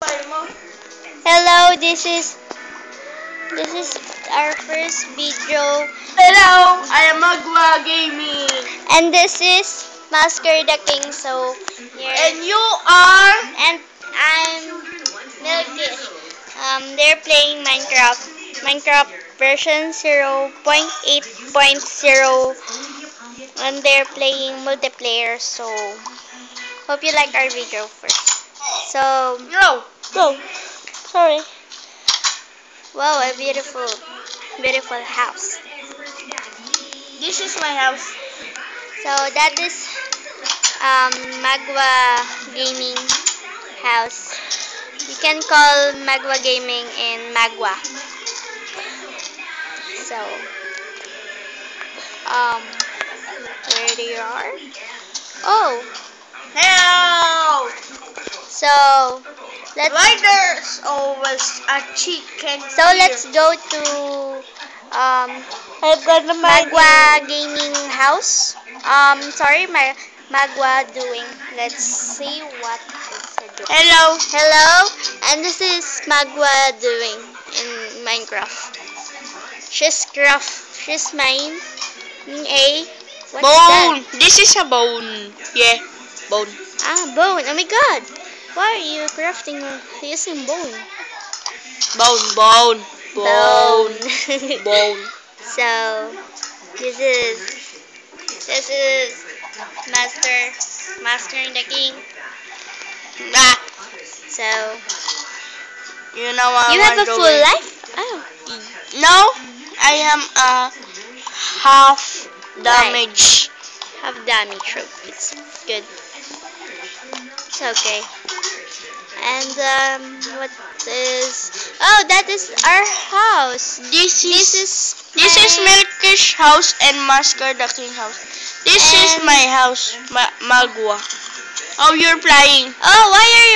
Hello, this is our first video, Hello, I am Magwa Gaming. and this is Masker the King. So here, And you are? and I'm Milky. They're playing Minecraft version 0.8.0, and they're playing multiplayer. So hope you like our video first. So No. go. Sorry. Wow, a beautiful house. This is my house. So that is Magwa Gaming house. You can call Magwa Gaming in Magwa. So where they are? Oh, Hello. so let's Why there's always a chicken? let's go to I've got the Magwa Gaming house. Sorry, Magwa doing. Let's see what is her doing. Hello. Hello, and this is Magwa doing in Minecraft. She's mine. A. What's Bone. that? This is a bone. Yeah, bone. Ah, bone. Oh my god. Why are you crafting using bone? Bone. Bone. Bone. Bone. So, this is Master and the King. Ah, So, you know what you have a full life? Oh. No, I am a half damage. Have damage. It's good. It's okay. And what is? Oh, that is our house. This This is is Milkish house and Masker the King house. This is And- my house, Magwa. Oh, you're flying. Oh, why are you